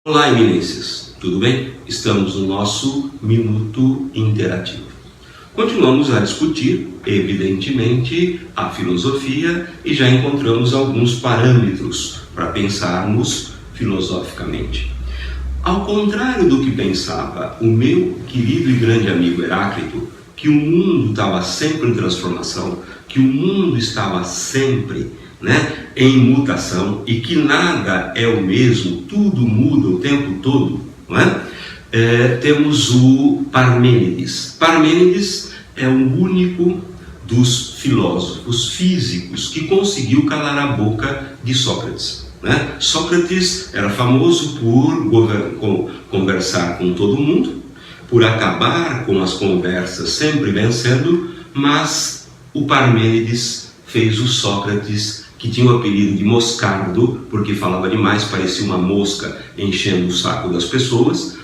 Olá, eminências, tudo bem? Estamos no nosso Minuto Interativo. Continuamos a discutir, evidentemente, a filosofia e já encontramos alguns parâmetros para pensarmos filosoficamente. Ao contrário do que pensava o meu querido e grande amigo Heráclito, que o mundo estava sempre em transformação, que o mundo estava sempre em mutação e que nada é o mesmo, tudo muda o tempo todo, temos o Parmênides. Parmênides é o único dos filósofos físicos que conseguiu calar a boca de Sócrates. Sócrates era famoso por conversar com todo mundo, por acabar com as conversas sempre vencendo, mas o Parmênides fez o Sócrates, que tinha o apelido de Moscardo, porque falava demais, parecia uma mosca enchendo o saco das pessoas,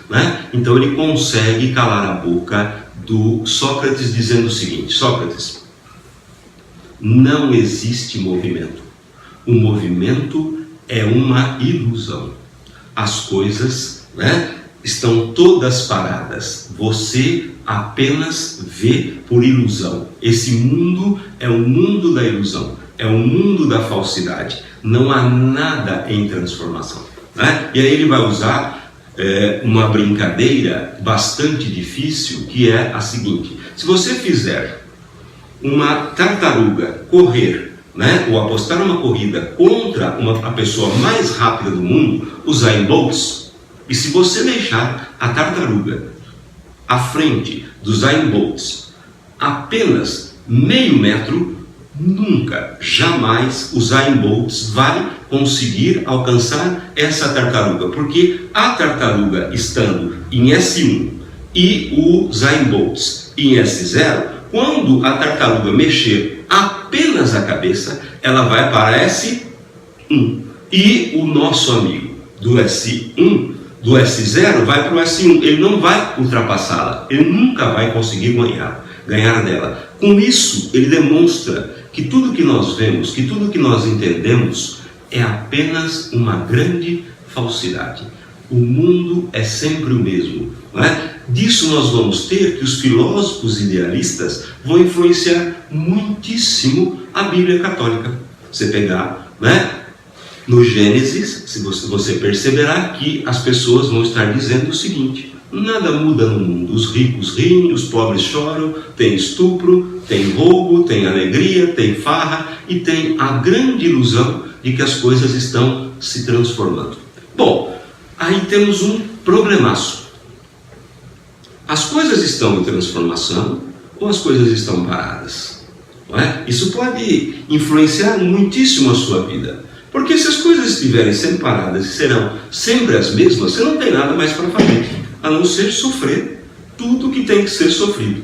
Então ele consegue calar a boca do Sócrates dizendo o seguinte: Sócrates, não existe movimento. O movimento é uma ilusão. As coisas estão todas paradas. Você apenas vê por ilusão. Esse mundo é o mundo da ilusão. É o mundo da falsidade. Não há nada em transformação. E aí ele vai usar uma brincadeira bastante difícil, que é a seguinte: se você fizer uma tartaruga correr, ou apostar uma corrida contra a pessoa mais rápida do mundo, o Usain Bolt, e se você deixar a tartaruga à frente do Usain Bolt apenas meio metro, nunca, jamais o Usain Bolt vai conseguir alcançar essa tartaruga, porque a tartaruga estando em S1 e o Usain Bolt em S0, quando a tartaruga mexer apenas a cabeça, ela vai para S1, e o nosso amigo do S1, do S0, vai para o S1, ele não vai ultrapassá-la, ele nunca vai conseguir ganhar dela. Com isso, ele demonstra que tudo que nós vemos, que tudo que nós entendemos é apenas uma grande falsidade. O mundo é sempre o mesmo, Disso nós vamos ter que os filósofos idealistas vão influenciar muitíssimo a Bíblia católica. Você pegar, no Gênesis, se você perceberá que as pessoas vão estar dizendo o seguinte: nada muda no mundo, os ricos riem, os pobres choram, tem estupro, tem roubo, tem alegria, tem farra e tem a grande ilusão de que as coisas estão se transformando. Bom, aí temos um problemaço. As coisas estão em transformação ou as coisas estão paradas? Isso pode influenciar muitíssimo a sua vida. Porque se as coisas estiverem sempre paradas e serão sempre as mesmas, você não tem nada mais para fazer, a não ser sofrer tudo que tem que ser sofrido.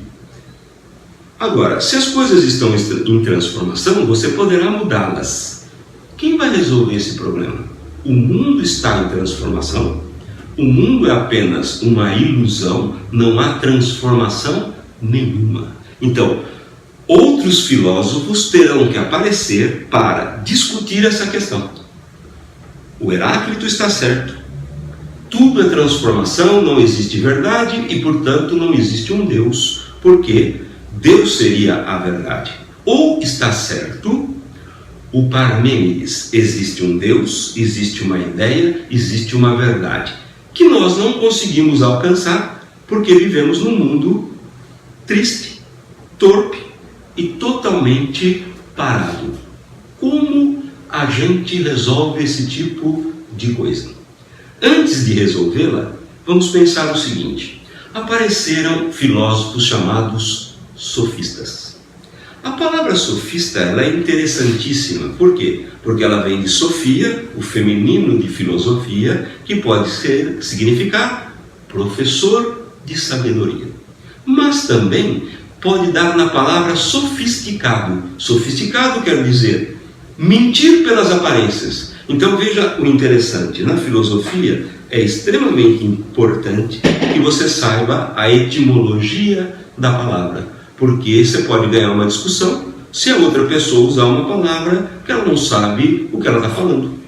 Agora, se as coisas estão em transformação, você poderá mudá-las. Quem vai resolver esse problema? O mundo está em transformação. O mundo é apenas uma ilusão, não há transformação nenhuma. Então, outros filósofos terão que aparecer para discutir essa questão. O Heráclito está certo. Tudo é transformação, não existe verdade e, portanto, não existe um Deus, porque Deus seria a verdade. Ou está certo o Parmênides: existe um Deus, existe uma ideia, existe uma verdade, que nós não conseguimos alcançar porque vivemos num mundo triste, torpe e totalmente parado. Como a gente resolve esse tipo de coisa? Antes de resolvê-la, vamos pensar o seguinte: apareceram filósofos chamados sofistas. A palavra sofista ela é interessantíssima. Por quê? Porque ela vem de Sofia, o feminino de filosofia, que pode significar professor de sabedoria. Mas também pode dar na palavra sofisticado. Sofisticado quer dizer mentir pelas aparências. Então veja o interessante, na filosofia é extremamente importante que você saiba a etimologia da palavra, porque você pode ganhar uma discussão se a outra pessoa usar uma palavra que ela não sabe o que ela está falando.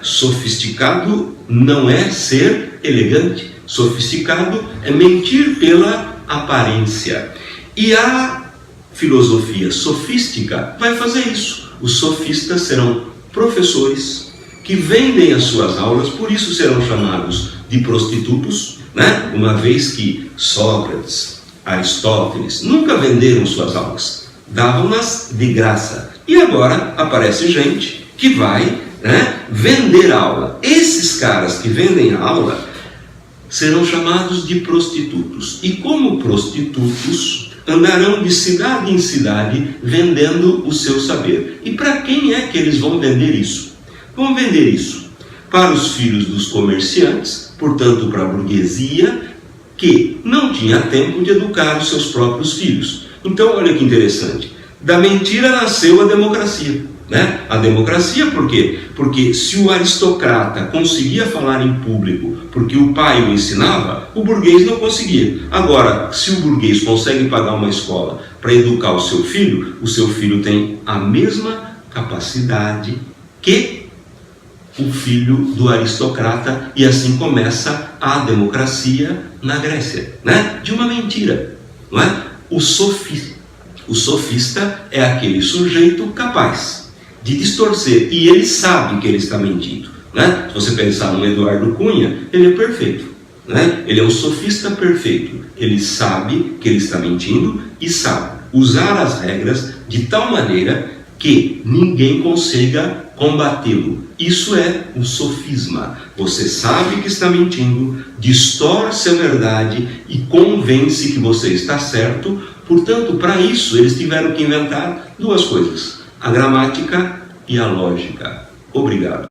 Sofisticado não é ser elegante. Sofisticado é mentir pela aparência. E a filosofia sofística vai fazer isso. Os sofistas serão professores que vendem as suas aulas, por isso serão chamados de prostitutos, né? Uma vez que Sócrates, Aristóteles nunca venderam suas aulas, davam-nas de graça. E agora aparece gente que vai, né, vender a aula. Esses caras que vendem a aula serão chamados de prostitutos. E como prostitutos, andarão de cidade em cidade vendendo o seu saber. E para quem é que eles vão vender isso? Vão vender isso para os filhos dos comerciantes, portanto para a burguesia, que não tinha tempo de educar os seus próprios filhos. Então, olha que interessante. Da mentira nasceu a democracia, né? A democracia por quê? Porque se o aristocrata conseguia falar em público porque o pai o ensinava, o burguês não conseguia. Agora, se o burguês consegue pagar uma escola para educar o seu filho tem a mesma capacidade que o filho do aristocrata, e assim começa a democracia na Grécia, né? De uma mentira, não é? O sofista é aquele sujeito capaz de distorcer, e ele sabe que ele está mentindo, né? Se você pensar no Eduardo Cunha, ele é perfeito, né? Ele é um sofista perfeito. Ele sabe que ele está mentindo e sabe usar as regras de tal maneira que ninguém consiga combatê-lo. Isso é o sofisma. Você sabe que está mentindo, distorce a verdade e convence que você está certo. Portanto, para isso, eles tiveram que inventar duas coisas: a gramática e a lógica. Obrigado.